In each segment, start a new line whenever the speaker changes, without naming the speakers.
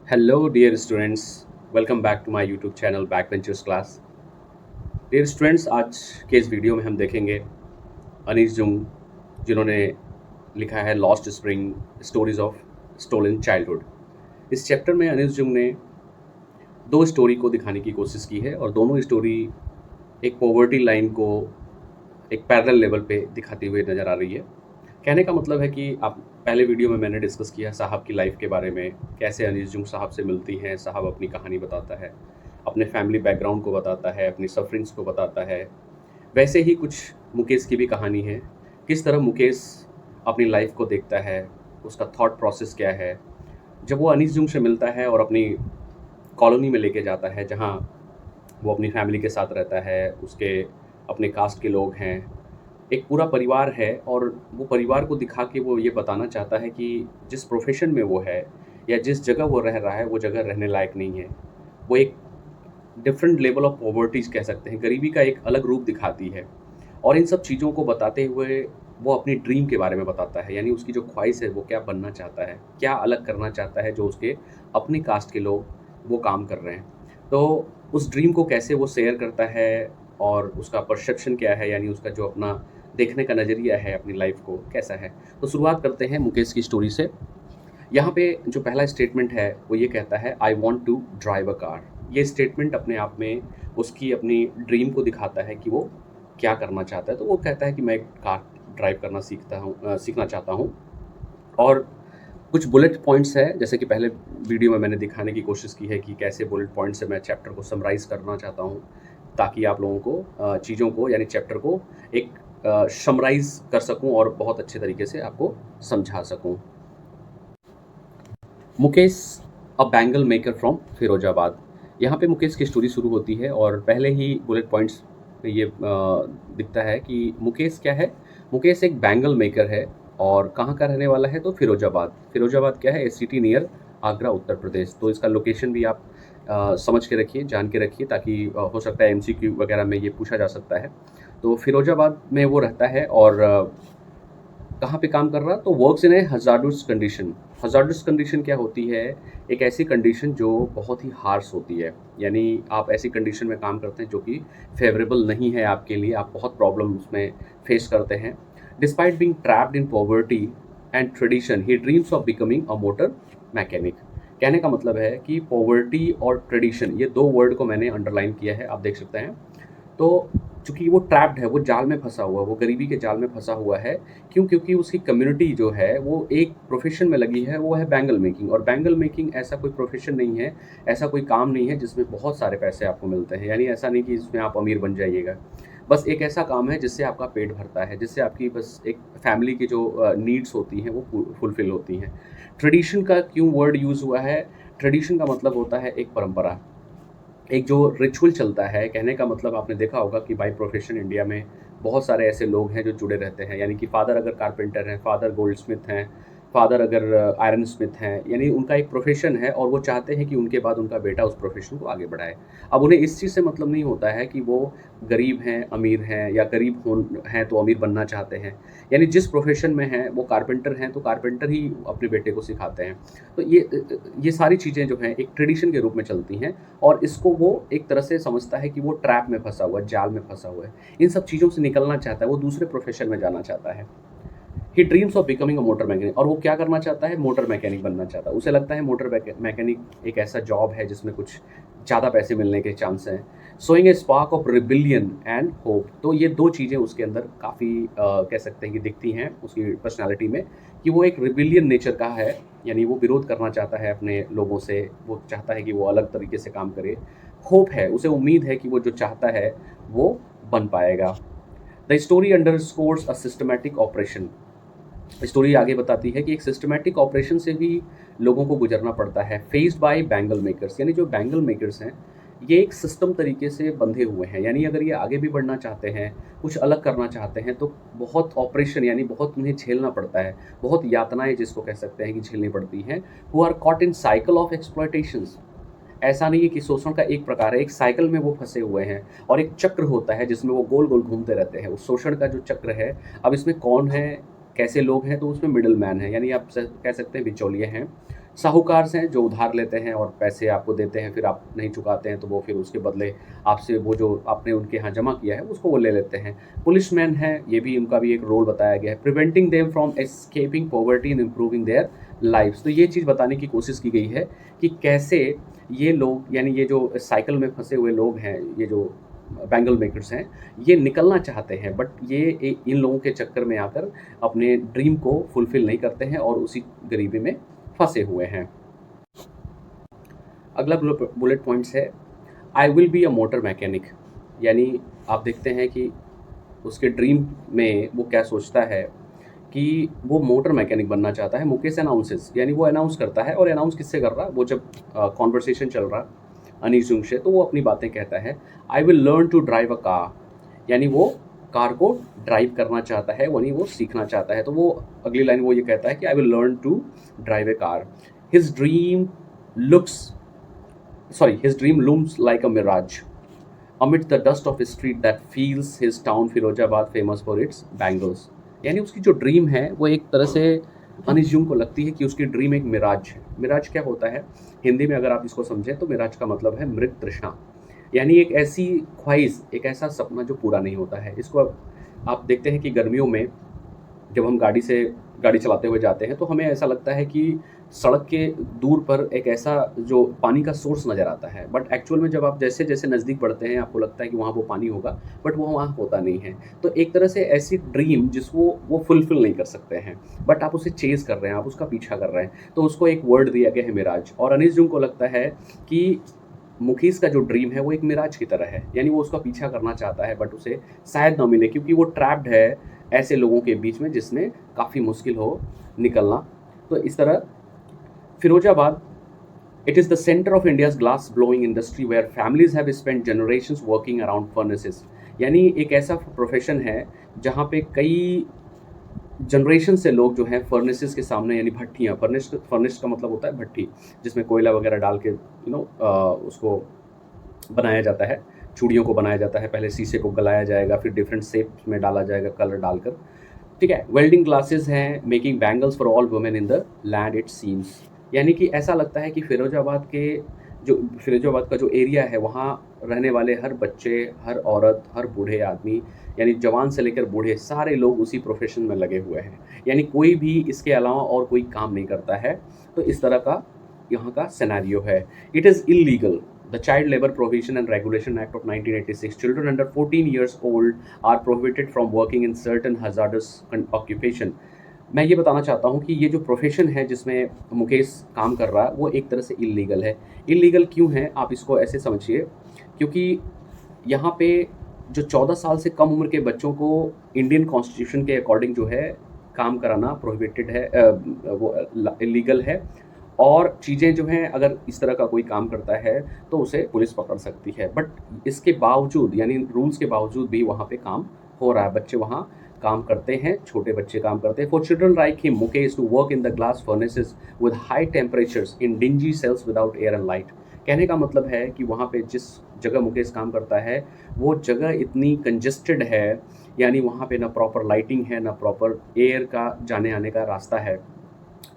Hello, dear students. Welcome back to my YouTube channel Backbenchers Class. Dear students, आज के इस video में हम देखेंगे अनीस जुंग, जिन्होंने लिखा है Lost Spring Stories of Stolen Childhood. इस चैप्टर में अनीस जुंग ने दो स्टोरी को दिखाने की कोशिश की है और दोनों स्टोरी एक पॉवर्टी लाइन को एक पैरेलल लेवल पे दिखाती हुई नज़र आ रही है। कहने का मतलब है कि आप पहले वीडियो में मैंने डिस्कस किया साहब की लाइफ के बारे में, कैसे अनीस जुंग साहब से मिलती हैं, साहब अपनी कहानी बताता है, अपने फैमिली बैकग्राउंड को बताता है, अपनी सफरिंग्स को बताता है। वैसे ही कुछ मुकेश की भी कहानी है, किस तरह मुकेश अपनी लाइफ को देखता है, उसका थॉट प्रोसेस क्या है। जब वो अनीस जुंग से मिलता है और अपनी कॉलोनी में लेके जाता है जहाँ वो अपनी फैमिली के साथ रहता है, उसके अपने कास्ट के लोग हैं, एक पूरा परिवार है और वो परिवार को दिखा के वो ये बताना चाहता है कि जिस प्रोफ़ेशन में वो है या जिस जगह वो रह रहा है, वो जगह रहने लायक नहीं है। वो एक डिफरेंट लेवल ऑफ पॉवर्टीज़ कह सकते हैं, गरीबी का एक अलग रूप दिखाती है। और इन सब चीज़ों को बताते हुए वो अपनी ड्रीम के बारे में बताता है, यानी उसकी जो ख्वाहिश है, वो क्या बनना चाहता है, क्या अलग करना चाहता है जो उसके अपने कास्ट के लोग वो काम कर रहे हैं। तो उस ड्रीम को कैसे वो शेयर करता है और उसका परसेप्शन क्या है, यानी उसका जो अपना देखने का नज़रिया है अपनी लाइफ को कैसा है। तो शुरुआत करते हैं मुकेश की स्टोरी से। यहाँ पे जो पहला स्टेटमेंट है वो ये कहता है, I want to drive a car. ये स्टेटमेंट अपने आप में उसकी अपनी ड्रीम को दिखाता है कि वो क्या करना चाहता है। तो वो कहता है कि मैं एक कार ड्राइव करना सीखना चाहता हूँ। और कुछ बुलेट पॉइंट्स है, जैसे कि पहले वीडियो में मैंने दिखाने की कोशिश की है कि कैसे बुलेट पॉइंट से मैं चैप्टर को समराइज़ करना चाहता हूँ, ताकि आप लोगों को चीज़ों को यानी चैप्टर को एक समराइज़ कर सकूँ और बहुत अच्छे तरीके से आपको समझा सकूँ। मुकेश अ बैंगल मेकर फ्रॉम फिरोजाबाद। यहाँ पे मुकेश की स्टोरी शुरू होती है और पहले ही बुलेट पॉइंट्स में ये दिखता है कि मुकेश क्या है। मुकेश एक बैंगल मेकर है और कहाँ का रहने वाला है, तो फिरोजाबाद। फिरोजाबाद क्या है, ए सिटी नियर आगरा, उत्तर प्रदेश। तो इसका लोकेशन भी आप समझ के रखिए, जान के रखिए, ताकि हो सकता है एमसीक्यू वगैरह में ये पूछा जा सकता है। तो फिरोजाबाद में वो रहता है और कहाँ पे काम कर रहा, तो works in A hazards condition. Hazards condition क्या होती है, एक ऐसी कंडीशन जो बहुत ही हार्श होती है, यानी आप ऐसी कंडीशन में काम करते हैं जो कि फेवरेबल नहीं है आपके लिए, आप बहुत प्रॉब्लम उसमें फेस करते हैं। Despite being trapped in poverty and tradition he dreams of becoming a motor mechanic. कहने का मतलब है कि पॉवर्टी और ट्रेडिशन, ये दो वर्ड को मैंने अंडरलाइन किया है, आप देख सकते हैं। तो चूँकि वो ट्रैप्ड है, वो जाल में फँसा हुआ है, वो गरीबी के जाल में फँसा हुआ है। क्यों? क्योंकि उसकी कम्युनिटी जो है वो एक प्रोफ़ेशन में लगी है, वो है बैंगल मेकिंग। और बैंगल मेकिंग ऐसा कोई प्रोफ़ेशन नहीं है, ऐसा कोई काम नहीं है जिसमें बहुत सारे पैसे आपको मिलते हैं। यानी ऐसा नहीं कि इसमें आप अमीर बन जाइएगा। बस एक ऐसा काम है जिससे आपका पेट भरता है, जिससे आपकी बस एक फैमिली की जो नीड्स होती हैं वो फुलफ़िल होती हैं। ट्रेडिशन का क्यों वर्ड यूज़ हुआ है? ट्रेडिशन का मतलब होता है एक परंपरा। एक जो रिचुअल चलता है, कहने का मतलब आपने देखा होगा कि बाय प्रोफेशन इंडिया में बहुत सारे ऐसे लोग हैं जो जुड़े रहते हैं, यानी कि फादर अगर कारपेंटर हैं, फादर गोल्ड स्मिथ हैं, फादर अगर आयरन स्मिथ हैं, यानी उनका एक प्रोफेशन है और वो चाहते हैं कि उनके बाद उनका बेटा उस प्रोफेशन को आगे बढ़ाए। अब उन्हें इस चीज़ से मतलब नहीं होता है कि वो गरीब हैं, अमीर हैं, या गरीब हैं तो अमीर बनना चाहते हैं। यानी जिस प्रोफेशन में हैं, वो कारपेंटर हैं तो कारपेंटर ही अपने बेटे को सिखाते हैं। तो ये सारी चीज़ें जो हैं एक ट्रेडिशन के रूप में चलती हैं और इसको वो एक तरह से समझता है कि वो ट्रैप में फँसा हुआ है, जाल में फँसा हुआ है। इन सब चीज़ों से निकलना चाहता है, वो दूसरे प्रोफ़ेशन में जाना चाहता है। He dreams of becoming a motor mechanic. और वो क्या करना चाहता है, मोटर मैकेनिक बनना चाहता है। उसे लगता है मोटर मैकेनिक एक ऐसा जॉब है जिसमें कुछ ज़्यादा पैसे मिलने के चांस हैं। Showing A spark of rebellion and hope. तो ये दो चीज़ें उसके अंदर काफ़ी कह सकते हैं कि दिखती हैं उसकी पर्सनैलिटी में, कि वो एक रिबिलियन नेचर का है, यानी वो विरोध करना चाहता है अपने लोगों से, वो चाहता है कि वो अलग तरीके से काम करे। होप है, उसे उम्मीद है कि वो जो चाहता है वो बन पाएगा। The story underscores a systematic operation. Story आगे बताती है कि एक सिस्टमैटिक ऑपरेशन से भी लोगों को गुजरना पड़ता है। फेस्ड बाय बैंगल मेकर्स, यानी जो बैंगल मेकर्स हैं ये एक सिस्टम तरीके से बंधे हुए हैं, यानी अगर ये आगे भी बढ़ना चाहते हैं, कुछ अलग करना चाहते हैं, तो बहुत ऑपरेशन यानी बहुत उन्हें झेलना पड़ता है, बहुत यातनाएं जिसको कह सकते हैं कि झेलनी पड़ती हैं। Who are caught in cycle of exploitations. ऐसा नहीं है कि शोषण का एक प्रकार है, एक साइकिल में वो फंसे हुए हैं और एक चक्र होता है जिसमें वो गोल गोल घूमते रहते हैं। उस शोषण का जो चक्र है, अब इसमें कौन है, कैसे लोग हैं, तो उसमें मिडल मैन है, यानी आप कह सकते हैं बिचौलिए हैं साहूकार हैं जो उधार लेते हैं और पैसे आपको देते हैं, फिर आप नहीं चुकाते हैं तो वो फिर उसके बदले आपसे वो जो आपने उनके यहाँ जमा किया है उसको वो ले लेते हैं। पुलिसमैन हैं, ये भी उनका भी एक रोल बताया गया है, preventing them from escaping poverty and improving their lifes. तो ये चीज़ बताने की कोशिश की गई है कि कैसे ये लोग, यानी ये जो साइकिल में फंसे हुए लोग हैं, ये जो बैंगल मेकर्स हैं, ये निकलना चाहते हैं, बट ये इन लोगों के चक्कर में आकर अपने ड्रीम को फुलफिल नहीं करते हैं और उसी गरीबी में फंसे हुए हैं। अगला बुलेट पॉइंट्स है, I will be a motor mechanic. यानी आप देखते हैं कि उसके ड्रीम में वो क्या सोचता है कि वो मोटर मैकेनिक बनना चाहता है। मुकेश अनाउंसेस, यानी वो अनाउंस करता है, और अनाउंस किससे कर रहा है, वो जब कॉन्वर्सेशन चल रहा अनीश जुंग से, तो वो अपनी बातें कहता है, I will learn to drive a car. यानी वो कार को ड्राइव करना चाहता है, यानी वो सीखना चाहता है। तो वो अगली लाइन वो ये कहता है कि I will learn to drive a car. His dream looks his dream looms like a mirage amid the dust of a street that feels his town Firozabad famous for its bangles। यानी उसकी जो dream है वो एक तरह से अनिश Jung को लगती है कि उसकी ड्रीम एक मिराज है। मिराज क्या होता है हिंदी में, अगर आप इसको समझें तो मिराज का मतलब है मृत तृष्णा, यानी एक ऐसी ख्वाहिश, एक ऐसा सपना जो पूरा नहीं होता है। इसको आप देखते हैं कि गर्मियों में जब हम गाड़ी चलाते हुए जाते हैं तो हमें ऐसा लगता है कि सड़क के दूर पर एक ऐसा जो पानी का सोर्स नज़र आता है, बट एक्चुअल में जब आप जैसे जैसे नज़दीक बढ़ते हैं आपको लगता है कि वहाँ वो पानी होगा, बट वो वहाँ होता नहीं है। तो एक तरह से ऐसी ड्रीम जिसको वो फुलफिल नहीं कर सकते हैं, बट आप उसे चेज कर रहे हैं, आप उसका पीछा कर रहे हैं, तो उसको एक वर्ड दिया गया है मिराज। और अनिश जूंग को लगता है कि मुकेश का जो ड्रीम है वो एक मिराज की तरह है, यानी वो उसका पीछा करना चाहता है, बट उसे शायद ना मिले क्योंकि वो ट्रैप्ड है ऐसे लोगों के बीच में जिसमें काफ़ी मुश्किल हो निकलना। तो इस तरह Firozabad, it is the center of India's glass blowing industry where families have spent generations working around furnaces। यानी एक ऐसा प्रोफेशन है जहाँ पे कई जनरेशन से लोग जो हैं फर्नेसेस के सामने, यानी भट्टियाँ, फर्नेस का मतलब होता है भट्टी, जिसमें कोयला वगैरह डाल के उसको बनाया जाता है, चूड़ियों को बनाया जाता है। पहले शीशे को गलाया जाएगा, फिर डिफरेंट शेप में डाला जाएगा कलर डालकर, ठीक है। वेल्डिंग ग्लासेस हैं, making bangles for all women in the land it seems. यानी कि ऐसा लगता है कि फिरोजाबाद का जो एरिया है वहाँ रहने वाले हर बच्चे, हर औरत, हर बूढ़े आदमी, यानी जवान से लेकर बूढ़े सारे लोग उसी प्रोफेशन में लगे हुए हैं, यानी कोई भी इसके अलावा और कोई काम नहीं करता है। तो इस तरह का यहाँ का सिनेरियो है। It is illegal. The Child Labor Prohibition and Regulation Act of 1986, children under 14 years old are prohibited from working in certain hazardous occupation। मैं ये बताना चाहता हूँ कि ये जो प्रोफेशन है जिसमें मुकेश काम कर रहा है वो एक तरह से इलीगल है। इलीगल क्यों है, आप इसको ऐसे समझिए, क्योंकि यहाँ पे जो 14 साल से कम उम्र के बच्चों को इंडियन कॉन्स्टिट्यूशन के अकॉर्डिंग जो है काम कराना प्रोहिबिटेड है, वो इलीगल है। और चीज़ें जो हैं अगर इस तरह का कोई काम करता है तो उसे पुलिस पकड़ सकती है, बट इसके बावजूद, यानी रूल्स के बावजूद भी वहाँ पे काम हो रहा है, बच्चे वहाँ काम करते हैं, छोटे बच्चे काम करते हैं। For children like him Mukesh to work in the glass furnaces with high temperatures in dingy cells without air and light. कहने का मतलब है कि वहाँ पे जिस जगह मुकेश काम करता है वो जगह इतनी कंजेस्टेड है, यानी वहाँ पे ना प्रॉपर लाइटिंग है, ना प्रॉपर एयर का जाने आने का रास्ता है।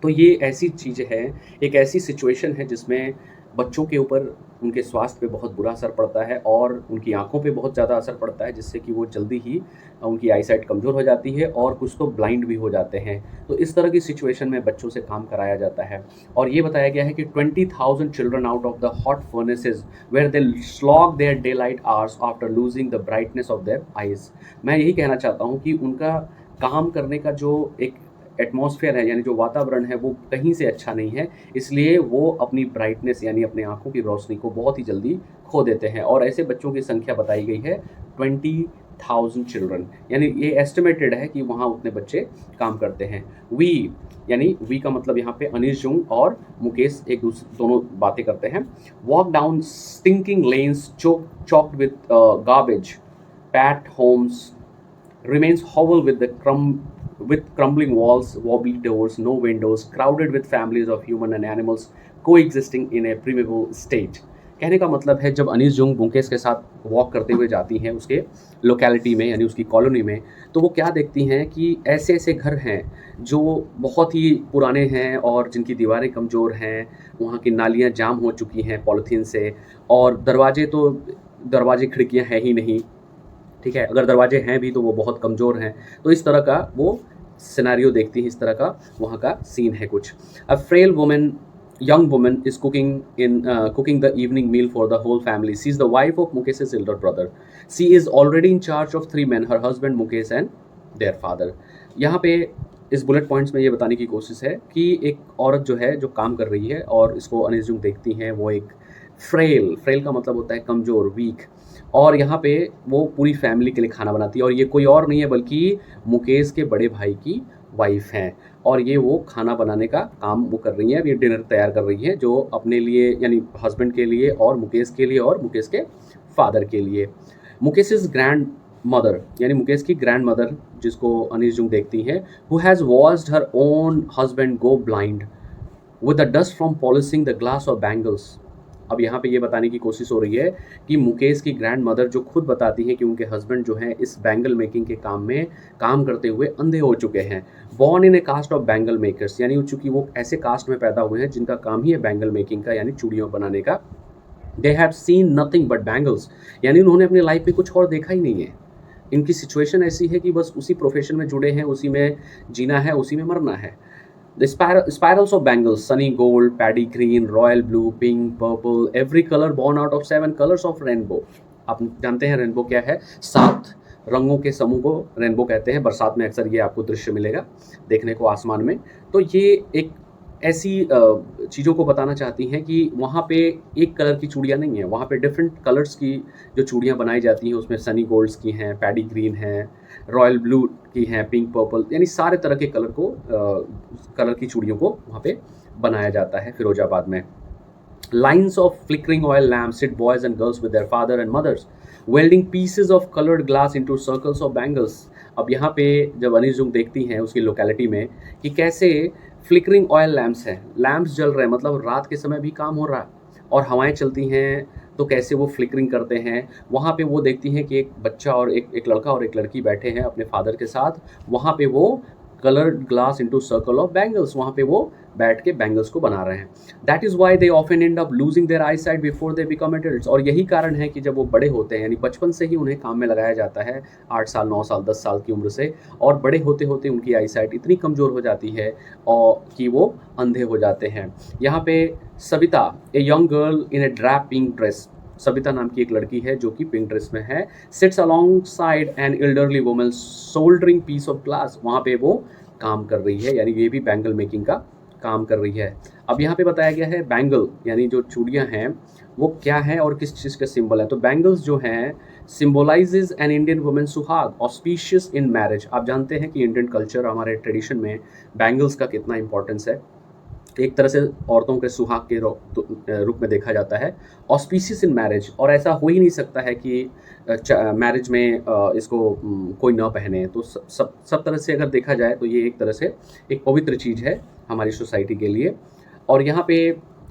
तो ये ऐसी चीज़ें हैं, एक ऐसी सिचुएशन है जिसमें बच्चों के ऊपर उनके स्वास्थ्य पे बहुत बुरा असर पड़ता है और उनकी आँखों पे बहुत ज़्यादा असर पड़ता है, जिससे कि वो जल्दी ही उनकी आईसाइट कमज़ोर हो जाती है और कुछ तो ब्लाइंड भी हो जाते हैं। तो इस तरह की सिचुएशन में बच्चों से काम कराया जाता है। और ये बताया गया है कि 20,000 children out of the hot furnaces where they slog their day light hours after losing the brightness of their eyes. मैं यही कहना चाहता हूँ कि उनका काम करने का जो एक एटमॉस्फेयर है, यानी जो वातावरण है, वो कहीं से अच्छा नहीं है, इसलिए वो अपनी ब्राइटनेस यानी अपने आँखों की रोशनी को बहुत ही जल्दी खो देते हैं। और ऐसे बच्चों की संख्या बताई गई है 20,000 चिल्ड्रन, यानी ये एस्टिमेटेड है कि वहाँ उतने बच्चे काम करते हैं। यानी वी का मतलब यहाँ पे अनिश जूंग और मुकेश एक दूसरे दोनों बातें करते हैं। Walk down stinking lanes choked with garbage, past homes remains hovel with crumbling walls, wobbly doors, no windows, crowded with families of human and animals coexisting in a primeval state। कहने का मतलब है जब अनीस जंग मुकेश के साथ वॉक करते हुए जाती हैं उसके लोकेलिटी में यानी उसकी कॉलोनी में, तो वो क्या देखती हैं कि ऐसे-ऐसे घर हैं जो बहुत ही पुराने हैं और जिनकी दीवारें कमज़ोर हैं, वहाँ की नालियाँ जाम हो चुकी हैं पॉलीथीन से और दरवाजे खिड़कियाँ हैं ही नहीं, ठीक है? अगर दरवाजे हैं भी तो वो बहुत कमज़ोर हैं। तो इस तरह का वो सिनेरियो देखती हैं, इस तरह का वहाँ का सीन है कुछ। A frail woman young woman is cooking the evening meal for the whole family. She is the wife of Mukesh's elder brother. She is already in charge of 3 men, her husband Mukesh and their father. यहाँ पे इस bullet points में ये बताने की कोशिश है कि एक औरत जो है जो काम कर रही है और इसको अनीस जंग देखती हैं, वो एक फ्रेल का मतलब होता है कमज़ोर, वीक, और यहाँ पे वो पूरी फैमिली के लिए खाना बनाती है और ये कोई और नहीं है बल्कि मुकेश के बड़े भाई की वाइफ हैं और ये वो खाना बनाने का काम वो कर रही हैं। अब ये डिनर तैयार कर रही हैं जो अपने लिए यानी हस्बैंड के लिए और मुकेश के लिए और मुकेश के फादर के लिए। मुकेश इज़ ग्रैंड मदर यानी मुकेश की ग्रैंड मदर जिसको अनीस जंग देखती हैं, who has watched her own husband go blind with the dust from polishing the glass और बैंगल्स। अब यहाँ पे ये बताने की कोशिश हो रही है कि मुकेश की ग्रैंड मदर जो खुद बताती हैं कि उनके हस्बैंड जो हैं इस बैंगल मेकिंग के काम में काम करते हुए अंधे हो चुके हैं। Born in a caste of bangle makers यानी चूँकि वो ऐसे कास्ट में पैदा हुए हैं जिनका काम ही है बैंगल मेकिंग का यानी चूड़ियों बनाने का। They have seen nothing but bangles यानी उन्होंने अपनी लाइफ में कुछ और देखा ही नहीं है। इनकी सिचुएशन ऐसी है कि बस उसी प्रोफेशन में जुड़े हैं, उसी में जीना है, उसी में मरना है। The spirals of bangles, sunny gold, paddy green, royal blue, pink, purple, every color born out of 7 colors of rainbow. आप जानते हैं रेनबो क्या है? 7 रंगों के समूह को रेनबो कहते हैं। बरसात में अक्सर ये आपको दृश्य मिलेगा देखने को आसमान में। तो ये एक ऐसी चीज़ों को बताना चाहती हैं कि वहाँ पे एक कलर की चूड़ियाँ नहीं हैं, वहाँ पे डिफरेंट कलर्स की जो चूड़ियाँ बनाई जाती हैं उसमें सनी गोल्ड्स की हैं, पैडी ग्रीन हैं, रॉयल ब्लू की हैं, पिंक पर्पल यानी सारे तरह के कलर की चूड़ियों को वहाँ पे बनाया जाता है फिरोजाबाद में। Lines of flickering oil lamps sit boys and girls with their father and mothers, welding pieces of colored glass into circles of bangles. अब यहाँ पे जब अनीस जंग देखती हैं उसकी लोकेलिटी में कि कैसे फ्लिकरिंग ऑयल लैम्प्स हैं, लैम्प्स जल रहे हैं मतलब रात के समय भी काम हो रहा है और हवाएं चलती हैं तो कैसे वो फ्लिकरिंग करते हैं। वहाँ पे वो देखती हैं कि एक बच्चा और एक लड़का और एक लड़की बैठे हैं अपने फादर के साथ, वहाँ पे वो coloured glass into circle of bangles, वहाँ पे वो बैठ के बैंगल्स को बना रहे हैं। That is why they often end up losing their eyesight before they become adults. और यही कारण है कि जब वो बड़े होते हैं यानी बचपन से ही उन्हें काम में लगाया जाता है 8 साल 9 साल 10 साल की उम्र से, और बड़े होते होते उनकी आई साइट इतनी कमज़ोर हो जाती है और कि वो अंधे हो जाते हैं। यहाँ पे Savita, a young girl in a drab pink dress, Savita नाम की एक लड़की है जो कि पिंक ड्रेस में है, sits alongside an elderly woman soldering piece of glass, वहाँ पे वो काम कर रही है यानी ये भी बैंगल मेकिंग का काम कर रही है। अब यहाँ पे बताया गया है बैंगल यानी जो चूड़ियाँ हैं वो क्या है और किस चीज़ का सिंबल है। तो बैंगल्स जो हैं सिम्बोलाइजेज एन इंडियन वुमेन सुहाग ऑस्पिशियस इन मैरिज। आप जानते हैं कि इंडियन कल्चर हमारे ट्रेडिशन में बैंगल्स का कितना इंपॉर्टेंस है। एक तरह से औरतों के सुहाग के रूप में देखा जाता है, ऑस्पिशियस इन मैरिज, और ऐसा हो ही नहीं सकता है कि मैरिज में इसको कोई ना पहने। तो सब तरह से अगर देखा जाए तो ये एक तरह से एक पवित्र चीज़ है हमारी सोसाइटी के लिए। और यहाँ पे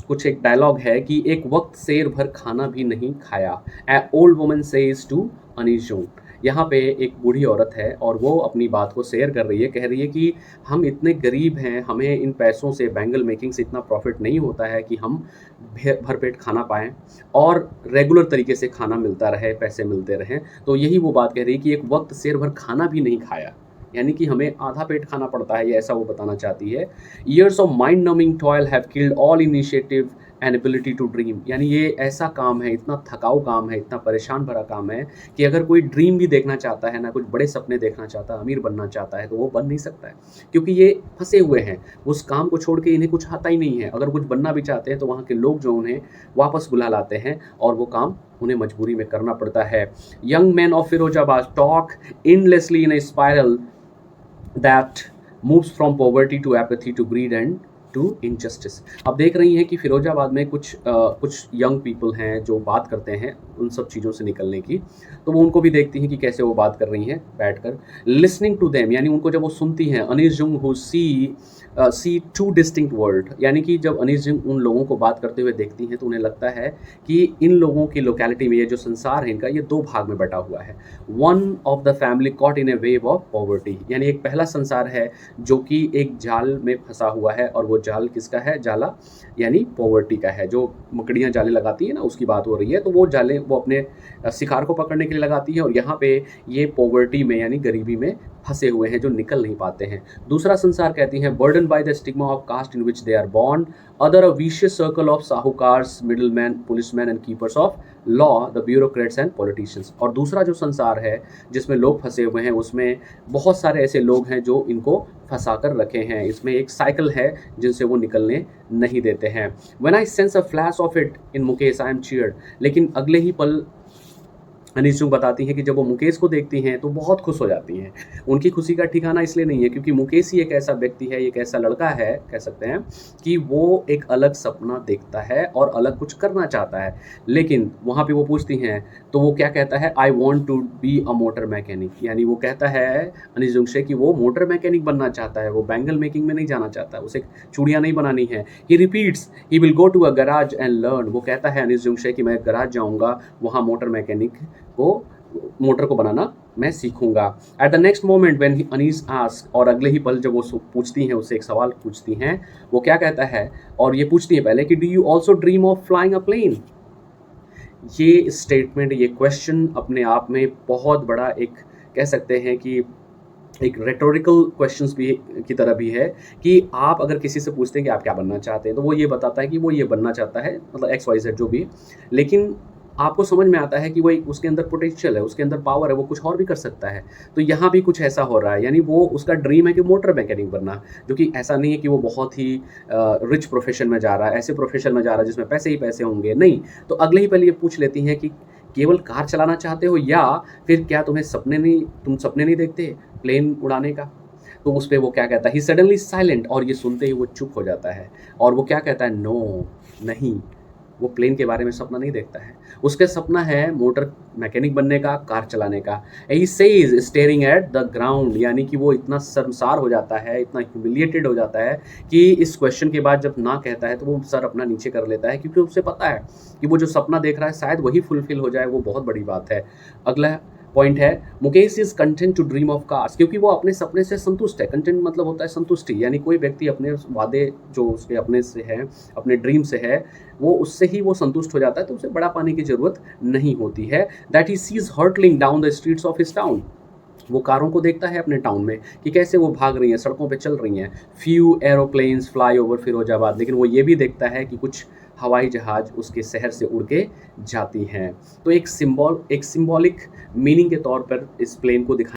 कुछ एक डायलॉग है कि एक वक्त शेर भर खाना भी नहीं खाया, a old woman says to Anees Jung. यहाँ पे एक बूढ़ी औरत है और वो अपनी बात को शेयर कर रही है, कह रही है कि हम इतने गरीब हैं, हमें इन पैसों से बैंगल मेकिंग से इतना प्रॉफिट नहीं होता है कि हम भरपेट खाना पाएँ और रेगुलर तरीके से खाना मिलता रहे, पैसे मिलते रहें। तो यही वो बात कह रही है कि एक वक्त शेर भर खाना भी नहीं खाया, यानी कि हमें आधा पेट खाना पड़ता है, ये ऐसा वो बताना चाहती है। Years of mind numbing toil have killed all initiative and ability to dream, यानी ये ऐसा काम है, इतना थकाऊ काम है, इतना परेशान भरा काम है कि अगर कोई ड्रीम भी देखना चाहता है ना, कुछ बड़े सपने देखना चाहता है, अमीर बनना चाहता है, तो वो बन नहीं सकता है क्योंकि ये फंसे हुए हैं उस काम को छोड़ के, इन्हें कुछ आता ही नहीं है। अगर कुछ बनना भी चाहते हैं तो वहाँ के लोग जो उन्हें वापस बुला लाते हैं और वो काम उन्हें मजबूरी में करना पड़ता है। Young man of Firozabad talk endlessly in a spiral that moves from poverty to apathy to greed and to injustice. अब देख रही हैं कि फिरोजाबाद में कुछ यंग पीपल हैं जो बात करते हैं उन सब चीज़ों से निकलने की, तो वो उनको भी देखती हैं कि कैसे वो बात कर रही हैं बैठकर। लिसनिंग टू देम, यानी उनको जब वो सुनती हैं, Anees Jung who see two distinct world, यानी कि जब अनीस जंग उन लोगों को बात करते हुए देखती हैं तो उन्हें लगता है कि इन लोगों की लोकेलिटी में ये जो संसार है इनका, ये दो भाग में बटा हुआ है। One of the family caught in A wave of poverty, यानी एक पहला संसार है जो कि एक जाल में फंसा हुआ है, और वो जाल किसका है? जाला यानी पॉवर्टी का है। जो मकड़ियाँ जाले लगाती हैं ना, उसकी बात हो रही है। तो वो जाले वो अपने शिकार को पकड़ने के लिए लगाती हैं, और यहाँ पे ये पॉवर्टी में यानी गरीबी में फंसे हुए हैं जो निकल नहीं पाते हैं। दूसरा संसार कहती हैं burden by the stigma of caste in which they are born, other a vicious circle of sahukars, middleman, policeman and keepers of law, the bureaucrats and politicians. और दूसरा जो संसार है जिसमें लोग फंसे हुए हैं, उसमें बहुत सारे ऐसे लोग हैं जो इनको फंसा कर रखे हैं। इसमें एक साइकिल है जिनसे वो निकलने नहीं देते हैं। When I sense a flash of it in Mukesh I am cheered, लेकिन अगले ही पल अनीस जंग बताती हैं कि जब वो मुकेश को देखती हैं तो बहुत खुश हो जाती हैं। उनकी खुशी का ठिकाना इसलिए नहीं है क्योंकि मुकेश ही एक ऐसा व्यक्ति है, एक ऐसा लड़का है, कह सकते हैं कि वो एक अलग सपना देखता है और अलग कुछ करना चाहता है। लेकिन वहाँ पे वो पूछती हैं तो वो क्या कहता है? I want to be a motor mechanic, यानी वो कहता है अनीस जंग से कि वो मोटर मैकेनिक बनना चाहता है, वो बैंगल मेकिंग में नहीं जाना चाहता, उसे चूड़ियाँ नहीं बनानी है। He repeats he will go to a garage and learn, वो कहता है अनीस जंग से कि मैं गराज जाऊँगा, वहाँ मोटर को बनाना मैं सीखूंगा। At the next moment when Anees ask, और अगले ही पल जब वो पूछती हैं, उससे एक सवाल पूछती हैं, वो क्या कहता है? और ये पूछती है पहले कि do you also dream of flying a plane. ये स्टेटमेंट, ये क्वेश्चन अपने आप में बहुत बड़ा एक, कह सकते हैं कि एक रेटोरिकल क्वेश्चंस भी की तरह भी है कि आप अगर किसी से पूछते हैं कि आप क्या बनना चाहते हैं, तो वो ये बताता है कि वो ये बनना चाहता है, मतलब एक्स वाई जेड जो भी। लेकिन आपको समझ में आता है कि वो एक, उसके अंदर पोटेंशियल है, उसके अंदर पावर है, वो कुछ और भी कर सकता है। तो यहाँ भी कुछ ऐसा हो रहा है, यानी वो उसका ड्रीम है कि मोटर मैकेनिक बनना, जो कि ऐसा नहीं है कि वो बहुत ही रिच प्रोफेशन में जा रहा है, ऐसे प्रोफेशन में जा रहा है जिसमें पैसे ही पैसे होंगे, नहीं। तो अगले ही पल ये पूछ लेती हैं कि केवल कार चलाना चाहते हो, या फिर क्या तुम सपने नहीं देखते प्लेन उड़ाने का? तो उस पे वो क्या कहता है? ही सडनली साइलेंट, और ये सुनते ही वो चुप हो जाता है, और वो क्या कहता है? नो, नहीं, वो प्लेन के बारे में सपना नहीं देखता है। उसका सपना है मोटर मैकेनिक बनने का, कार चलाने का। He says staring at the ground, यानी कि वो इतना शर्मसार हो जाता है, इतना ह्यूमिलिएटेड हो जाता है कि इस क्वेश्चन के बाद जब ना कहता है तो वो सर अपना नीचे कर लेता है, क्योंकि उसे पता है कि वो जो सपना देख रहा है शायद वही फुलफिल हो जाए, वो बहुत बड़ी बात है। अगला पॉइंट है Mukesh is content to dream of cars, क्योंकि वो अपने सपने से संतुष्ट है। कंटेंट मतलब होता है संतुष्टि, यानी कोई व्यक्ति अपने वादे जो उसके अपने से है, अपने ड्रीम से है, वो उससे ही वो संतुष्ट हो जाता है, तो उसे बड़ा पाने की जरूरत नहीं होती है। That he sees hurtling down the streets of his town, वो कारों को देखता है अपने टाउन में कि कैसे वो भाग रही हैं, सड़कों पे चल रही हैं। Few aeroplanes fly over Firozabad, लेकिन वो ये भी देखता है कि कुछ हवाई जहाज उसके शहर से उड़ के जाती हैं। तो एक सिंबॉलिक मीनिंग के तौर पर इस प्लेन को दिखाया